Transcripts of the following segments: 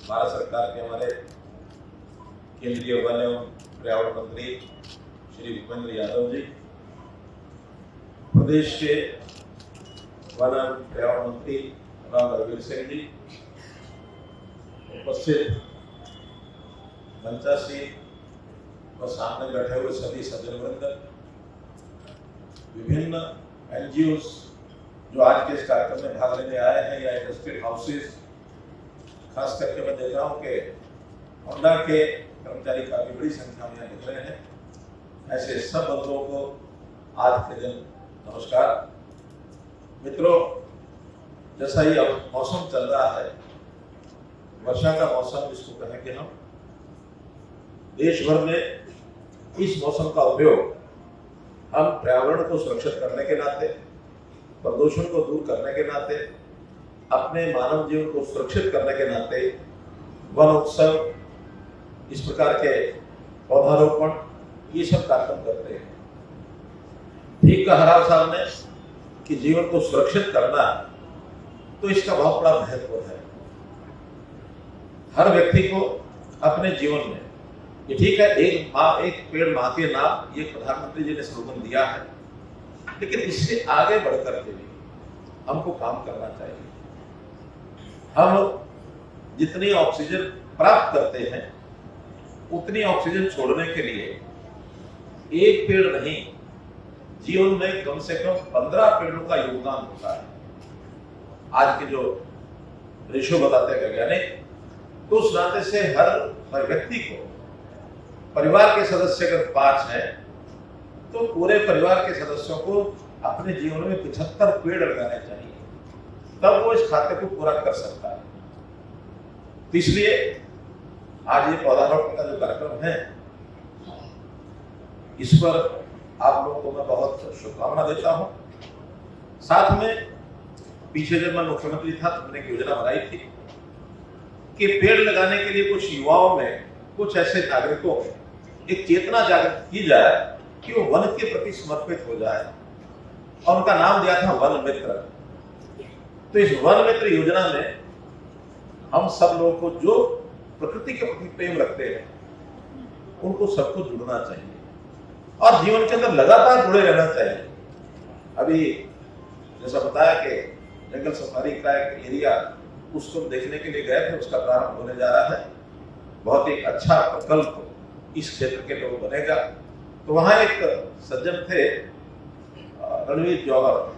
भारत सरकार के हमारे केंद्रीय वन एवं पर्यावरण मंत्री श्री भूपेंद्र यादव जी, प्रदेश के वन एवं पर्यावरण मंत्री राव रघुवीर सिंह जी, उपस्थित मंचासी और सामने बैठे हुए सभी सज्जन वृंद, विभिन्न एनजीओ जो आज के इस कार्यक्रम में भाग लेने आए हैं या इंडस्ट्रियल हाउसेस, खास करके मैं देख रहा हूँ कि होंडा के कर्मचारी काफी बड़ी संख्या में दिख रहे हैं। ऐसे सब बंधुओं को आज के दिन नमस्कार। मित्रों, जैसा ही अब मौसम चल रहा है, वर्षा का मौसम जिसको कहेंगे हम, देश भर में इस मौसम का उपयोग हम पर्यावरण को सुरक्षित करने के नाते, प्रदूषण को दूर करने के नाते, अपने मानव जीवन को सुरक्षित करने के नाते, वन उत्सव, इस प्रकार के पौधारोपण, ये सब कार्यक्रम करते हैं। ठीक कहा राव साहब ने कि जीवन को सुरक्षित करना, तो इसका बहुत बड़ा महत्व है। हर व्यक्ति को अपने जीवन में, ये ठीक है, एक पेड़ मां के नाम, ये प्रधानमंत्री जी ने स्लोगन दिया है, लेकिन इससे आगे बढ़कर के भी हमको काम करना चाहिए। हम जितनी ऑक्सीजन प्राप्त करते हैं, उतनी ऑक्सीजन छोड़ने के लिए एक पेड़ नहीं, जीवन में कम से कम 15 पेड़ों का योगदान होता है। आज के जो रेशो बताते हैं वैज्ञानिक, तो उस नाते से हर व्यक्ति को, परिवार के सदस्य अगर 5 हैं, तो पूरे परिवार के सदस्यों को अपने जीवन में 75 पेड़ लगाने चाहिए, तब वो इस खाते को पूरा कर सकता है। तो इसलिए आज ये पौधारोपण का जो कार्यक्रम है, इस पर आप लोगों को मैं बहुत शुभकामना देता हूं। साथ में पीछे जब मैं मुख्यमंत्री था तो मैंने एक योजना बनाई थी कि पेड़ लगाने के लिए कुछ युवाओं में, कुछ ऐसे नागरिकों में एक चेतना जागृत की जाए कि वो वन के प्रति समर्पित हो जाए, और उनका नाम दिया था वन मित्र। तो इस वन मित्र योजना में हम सब लोगों को जो प्रकृति के प्रति प्रेम रखते हैं, उनको सबको जुड़ना चाहिए और जीवन के अंदर लगातार जुड़े रहना चाहिए। अभी जैसा बताया कि जंगल सफारी का एक एरिया, उसको देखने के लिए गए थे, उसका प्रारंभ होने जा रहा है। बहुत ही अच्छा प्रकल्प इस क्षेत्र के लोग बनेगा। तो वहां एक सज्जन थे, रणवीर जौहर,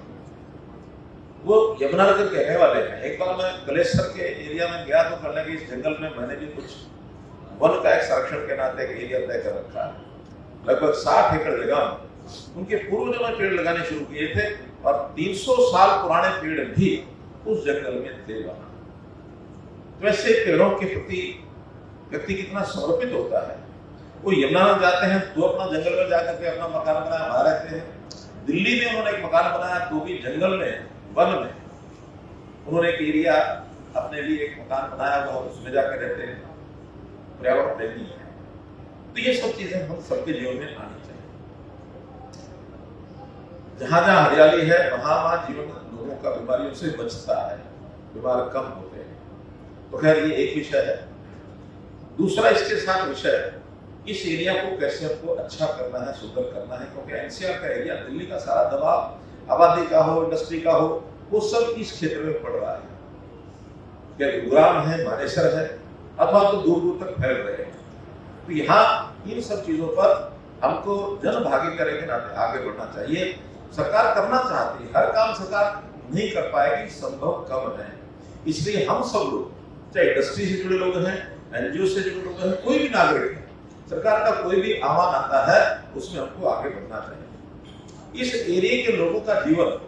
वो यमुनानगर के रहने वाले हैं। एक बार मैं कलेश्वर के एरिया में गया तो करने के इस जंगल में मैंने भी कुछ वन का एक संरक्षण के नाते एक एरिया तय कर रखा है। लगभग 60 एकड़ जगह में उनके पूर्वजों ने पेड़ लगाने शुरू किए थे, और 300 साल पुराने पेड़ भी उस जंगल में थे वहां। तो ऐसे पेड़ों के प्रति व्यक्ति कितना समर्पित होता है। वो यमुनानगर जाते हैं तो अपना जंगल में जाकर के अपना मकान बनाया, वहां रहते हैं। दिल्ली में उन्होंने एक मकान बनाया, तो भी जंगल में, वन में उन्होंने एक एरिया अपने लिए एक मकान बनाया हुआ, उसमें जाकर रहते हैं। पर्यावरण प्रेमी है। तो ये सब चीजें हम सबके जीवन में आनी चाहिए। जहां जहां हरियाली है, वहां वहां जीवन लोगों का बीमारियों से बचता है, बीमार कम होते हैं। तो खैर ये एक विषय है। दूसरा इसके साथ विषय, इस एरिया को कैसे हमको अच्छा करना है, सुंदर करना है, क्योंकि एनसीआर का एरिया, दिल्ली का सारा दबाव आबादी का हो, इंडस्ट्री का हो, वो सब इस क्षेत्र में पड़ रहा है। क्या गुरुग्राम है, मानेसर है, अथवा तो दूर दूर तक फैल रहे हैं। तो यहाँ इन सब चीजों पर हमको जन भागीदारी के नाते आगे बढ़ना चाहिए। सरकार करना चाहती है, हर काम सरकार नहीं कर पाएगी, संभव कम है। इसलिए हम सब लोग, चाहे इंडस्ट्री से जुड़े लोग हैं, एनजीओ से जुड़े लोग हैं, कोई भी नागरिक है, सरकार का कोई भी आह्वान आता है, उसमें हमको आगे बढ़ना चाहिए। इस एरिया के लोगों का जीवन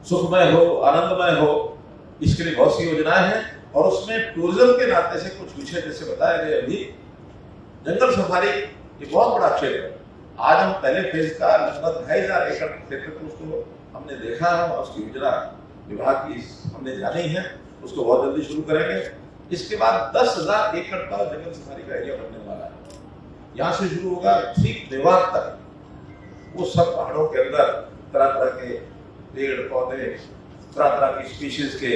सुखमय हो, आनंदमय हो, इसके लिए बहुत सी योजनाएं हैं। और उसमें टूरिज्म के नाते से कुछ विषय जैसे बताए गए अभी, जंगल सफारी ये बहुत बड़ा क्षेत्र है। आज हम पहले फेज का लगभग 2500 एकड़ क्षेत्र को उसको हमने देखा है, और उसकी योजना विभाग की हमने जानी है, उसको बहुत जल्दी शुरू करेंगे। इसके बाद 10,000 एकड़ का जंगल सफारी का एरिया बनने वाला है। यहाँ से शुरू होगा, ठीक मेवात तक, वो सब पहाड़ों के अंदर तरह तरह के पेड़ पौधे, तरह तरह की स्पीशीज के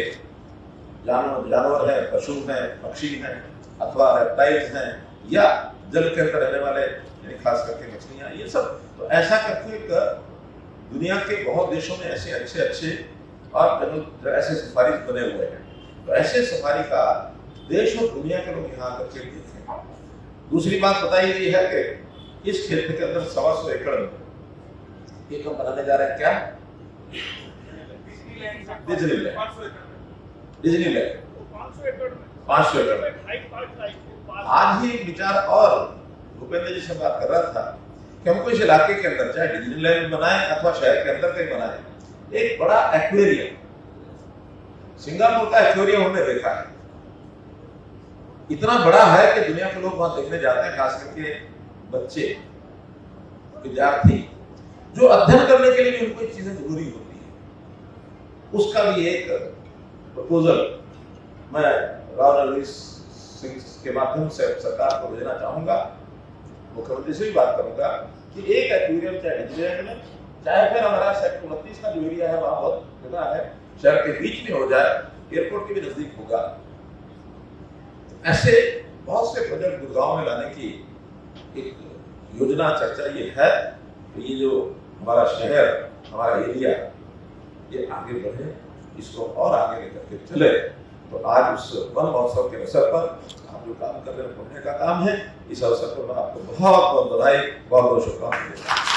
जानवर हैं, पशु हैं, पक्षी हैं, अथवा रेप्टाइल्स हैं, या जल के अंदर रहने वाले यानी खास करके मछलियां, ये सब। तो ऐसा करके दुनिया के बहुत देशों में ऐसे अच्छे अच्छे और ऐसे सफारी बने हुए हैं। तो ऐसे सफारी का देश और दुनिया के लोग यहाँ आकर के देखें। दूसरी बात बताई गई है कि इस क्षेत्र के अंदर 125 एकड़ में एक हम बनाने जा रहे हैं, क्या? डिज्नीलैंड। 500 एकड़ में। आज ही विचार और भूपेंद्र जी से बात कर रहा था कि हमको इस इलाके के अंदर चाहे डिज्नीलैंड बनाए अथवा शहर के अंदर कहीं बनाए, एक बड़ा एक्वेरियम, सिंगापुर का एक्वेरियम हमने देखा है, इतना बड़ा है कि दुनिया के लोग वहां देखने जाते हैं, खास करके बच्चे, विद्यार्थी, जो अध्ययन करने के लिए भी उनको चीजें जरूरी होती है। उसका भी एक प्रपोजल मैं राव नरवीर सिंह के माध्यम से सरकार को भेजना चाहूंगा, मुख्यमंत्री से भी बात करूंगा कि एक एक्वेरियम चाहे डिज्नीलैंड में, चाहे फिर हमारा सेक्टर 29 का जो एरिया है वहां बहुत जगह है, शहर के बीच में हो जाए, एयरपोर्ट के भी नजदीक होगा। ऐसे बहुत से प्रोजेक्ट गुड़गांव में लाने की एक योजना चर्चा ये है कि ये जो हमारा शहर, हमारा एरिया, ये आगे बढ़े, इसको और आगे लेकर के चले। तो आज उस वन महोत्सव के अवसर पर आप जो काम कर रहे हैं पुण्य का काम है। इस अवसर पर मैं आपको बहुत बहुत बधाई, बहुत बहुत शुभकामनाएं देता हूं।